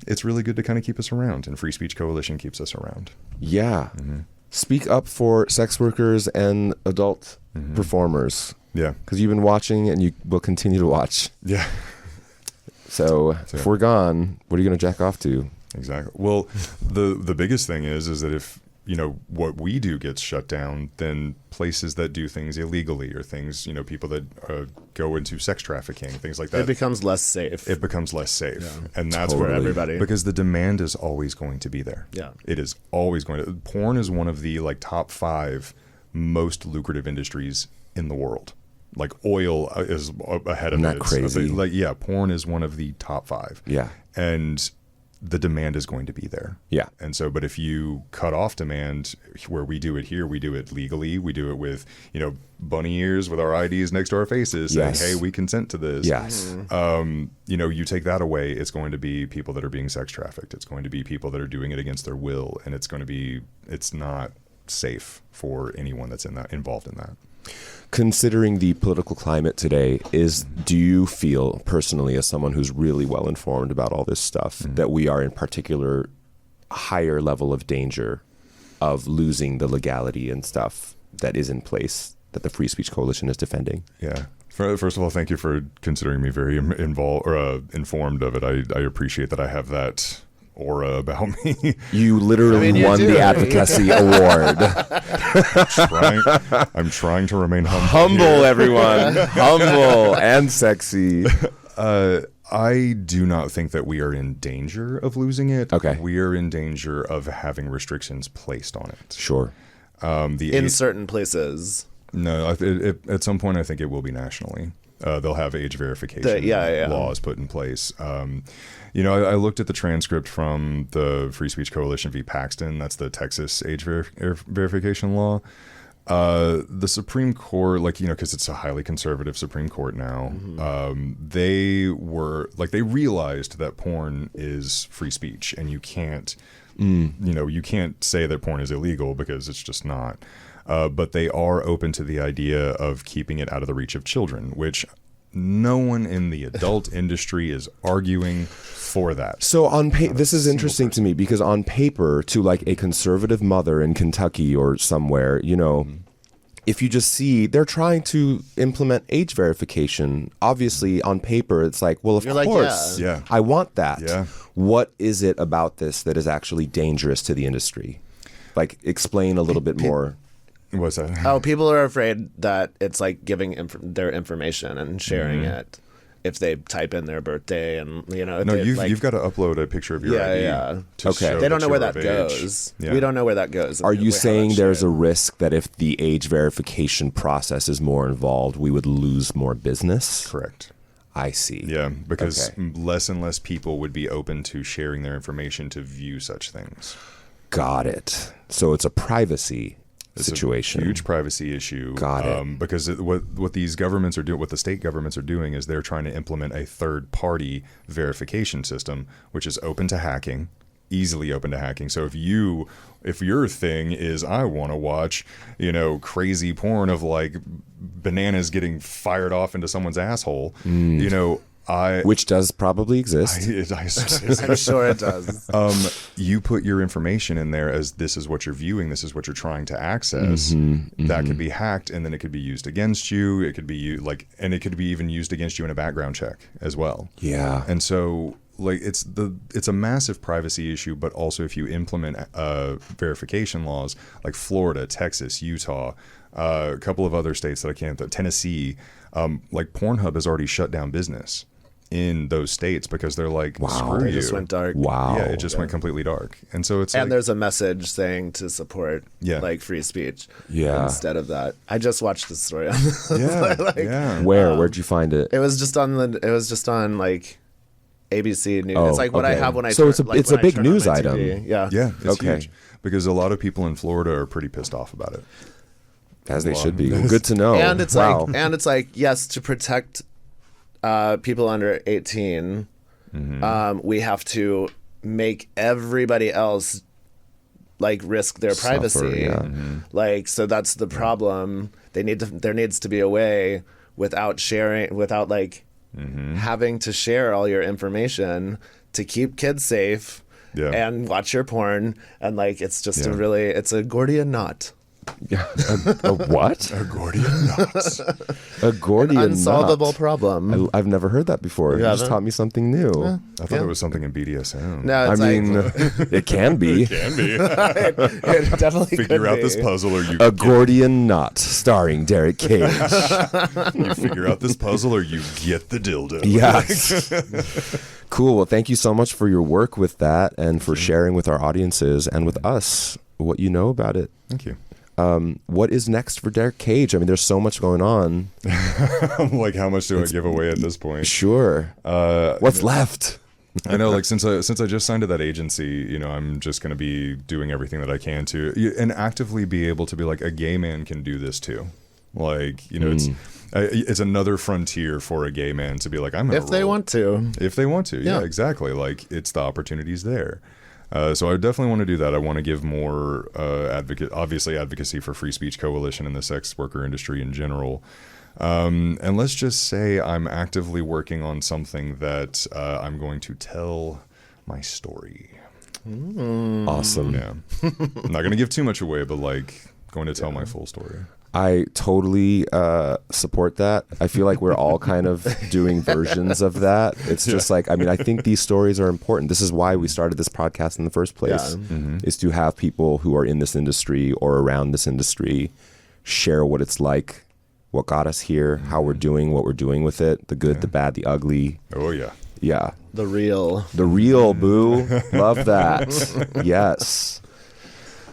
it's really good to kind of keep us around, and Free Speech Coalition keeps us around. Yeah. speak up for sex workers and adult performers. Yeah. Because you've been watching and you will continue to watch. Yeah. So if we're gone, what are you going to jack off to? Exactly. Well, the biggest thing is that if, you know, what we do gets shut down, then places that do things illegally or things, you know, people that go into sex trafficking, things like that. It becomes less safe. It becomes less safe. Yeah. And that's Totally. where everybody. Because the demand is always going to be there. Yeah. It is always going to. Porn is one of the like top 5 most lucrative industries in the world. Like oil is ahead of Isn't that it. crazy? Like, yeah, porn is one of the top 5. Yeah. And the demand is going to be there. Yeah. And so, but if you cut off demand where we do it here, we do it legally. We do it with, you know, bunny ears with our IDs next to our faces saying, Yes. hey, we consent to this. Yes. You know, you take that away, it's going to be people that are being sex trafficked. It's going to be people that are doing it against their will. And it's not safe for anyone that's involved in that. Considering the political climate today, do you feel personally, as someone who's really well informed about all this stuff, that we are in particular higher level of danger of losing the legality and stuff that is in place that the Free Speech Coalition is defending? Yeah. First of all, thank you for considering me very involved or informed of it. I appreciate that I have that aura about me. You literally won the Advocacy Award. I'm trying to remain humble. Humble, everyone. Humble and sexy. I do not think that we are in danger of losing it. Okay. We are in danger of having restrictions placed on it. Sure. In certain places. No, at some point I think it will be nationally. They'll have age verification laws put in place. You know, I looked at the transcript from the Free Speech Coalition v. Paxton. That's the Texas age verification law. The Supreme Court, like, you know, because it's a highly conservative Supreme Court now, they realized that porn is free speech, and you can't, you know, you can't say that porn is illegal because it's just not. But they are open to the idea of keeping it out of the reach of children, which no one in the adult industry is arguing for that. So on this is interesting to me because on paper, to like a conservative mother in Kentucky or somewhere, you know, if you just see they're trying to implement age verification, obviously on paper it's like, well, of course, yeah. I want that. Yeah. What is it about this that is actually dangerous to the industry? Like, explain a little bit more. What's that? Oh, people are afraid that it's like giving their information and sharing it if they type in their birthday and, you know. No, you've got to upload a picture of your ID. To show they don't know where you're that of age. goes. Yeah. We don't know where that goes. Are you saying there's a risk that if the age verification process is more involved, we would lose more business? Correct. I see. Yeah, because less and less people would be open to sharing their information to view such things. Got it. So it's a privacy situation. A huge privacy issue. Got it. Because what these governments are doing, what the state governments are doing, is they're trying to implement a third-party verification system, which is open to hacking, easily open to hacking. So if your thing is, I want to watch, you know, crazy porn of like bananas getting fired off into someone's asshole, you know. Which does probably exist. I'm sure it does. You put your information in there as this is what you're viewing, this is what you're trying to access. That could be hacked, and then it could be used against you. It could be and it could be even used against you in a background check as well. Yeah. And so, like, it's a massive privacy issue, but also if you implement verification laws like Florida, Texas, Utah, a couple of other states that I can't, Tennessee, like Pornhub has already shut down business in those states because they're like, screw you. It just went dark. Wow. Yeah, it just went completely dark. And so it's and there's a message saying to support like free speech instead of that. I just watched this story on Where'd you find it? It was just on like ABC News. It's like what I have when I it's a big news item. Yeah. Yeah, it's huge because a lot of people in Florida are pretty pissed off about it. As they should be. Good to know. And it's like yes, to protect people under 18, we have to make everybody else like risk their privacy. Like, so that's the problem. There needs to be a way without like having to share all your information to keep kids safe, and watch your porn, and like it's just it's a Gordian knot. A what? A Gordian knot. A Gordian An unsolvable knot. problem. I've never heard that before. You just taught me something new. I thought it was something in BDSM. No, I it's mean, it can be. Can be. it definitely Figure could out be. this puzzle or you A Gordian knot, starring Derek Kage. you figure out this puzzle or you get the dildo. Yes. Cool. Well, thank you so much for your work with that and for sharing with our audiences and with us what you know about it. Thank you. What is next for Derek Kage? I mean, there's so much going on. Like, how much do I give away at this point? Sure. What's left? I know, like, since I just signed to that agency, I'm just going to be doing everything that I can to and actively be able to be like, a gay man can do this too. Like, it's another frontier for a gay man to be like, I'm gonna If they want to. If they want to, yeah, exactly. Like, it's the opportunities there. So I definitely want to do that. I want to give more advocacy for free speech coalition and the sex worker industry in general. And let's just say I'm actively working on something that I'm going to tell my story. Awesome. Yeah. I'm not going to give too much away, but like going to tell my full story. I totally support that. I feel like we're all kind of doing versions of that. It's just like, I mean, I think these stories are important. This is why we started this podcast in the first place, is to have people who are in this industry or around this industry share what it's like, what got us here, how we're doing, what we're doing with it, the good, the bad, the ugly. Oh, yeah. Yeah. The real, boo. Love that. Yes.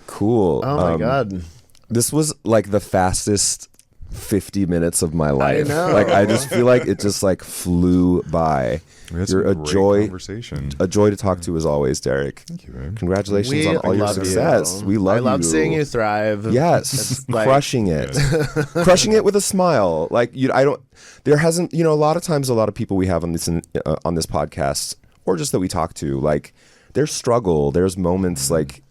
Cool. Oh my God. This was like the fastest 50 minutes of my life. I know. Like, I just feel like it just like flew by. We had You're some a great joy, conversation. a joy to talk to as always, Derek. Thank you, man. Congratulations We on all your love success. you. We love you. I love seeing you thrive. Yes, It's like- crushing it, crushing it with a smile. Like there hasn't, a lot of times, a lot of people we have on this podcast, or just that we talk to, like, there's struggle. There's moments like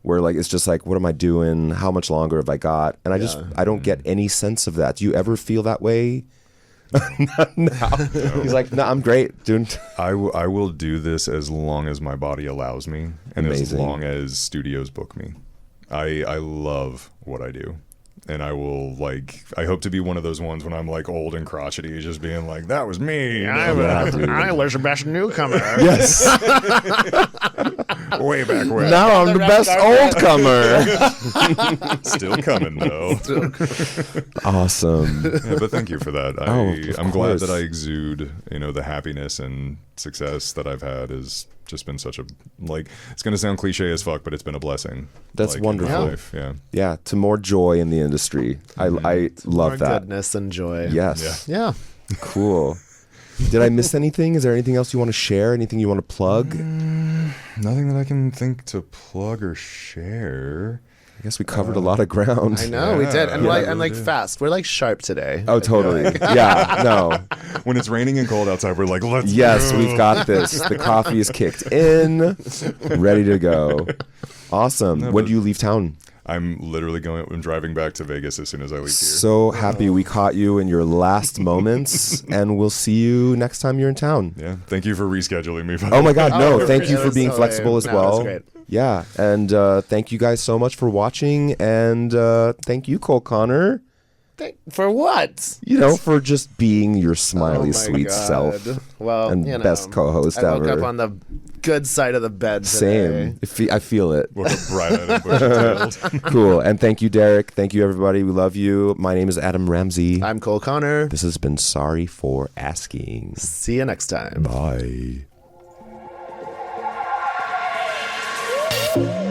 where like it's just like, what am I doing? How much longer have I got? And I don't get any sense of that. Do you ever feel that way? No. He's like, no, I'm great, dude. I will do this as long as my body allows me, and as Amazing. long as studios book me. I love what I do, and I will, like, I hope to be one of those ones when I'm like old and crotchety, just being like, that was me. I was the best newcomer. Yes. Way back when. Now I'm the best old comer. Still coming though. Awesome. Yeah, but thank you for that. Of I'm glad course. that I exude, the happiness and success that I've had has just been such a, like, it's gonna sound cliche as fuck, but it's been a blessing. That's like, in my wonderful. life. Yeah. Yeah, to more joy in the industry. I love More that. goodness and joy. Yes. Yeah. Cool. Did I miss anything? Is there anything else you want to share? Anything you want to plug? Nothing that I can think to plug or share. I guess we covered a lot of ground. I know we did, and Yeah, like we and like did. fast. We're like sharp today. Oh, totally. Yeah, no. When it's raining and cold outside, we're like, let's Yes, go. we've got this. The coffee is kicked in, ready to go. Awesome. When do you leave town? I'm literally I'm driving back to Vegas as soon as I leave here. So happy we caught you in your last moments, and we'll see you next time you're in town. Yeah. Thank you for rescheduling me. Oh my God, no. Oh, Thank you it for was being so flexible lame. as No, well. that's great. Yeah, and thank you guys so much for watching, and thank you, Cole Connor, For what? for just being your smiley, Oh my sweet God. self Well, and best co-host I woke ever. up on the good side of the bed today. Same. I feel it. What a bright-eyed and bushy-tailed. Cool. And thank you, Derek. Thank you, everybody. We love you. My name is Adam Ramzi. I'm Cole Connor. This has been Sorry for Asking. See you next time. Bye.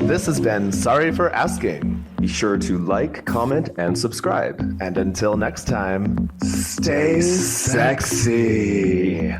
This has been Sorry for Asking. Be sure to like, comment, and subscribe. And until next time, stay sexy.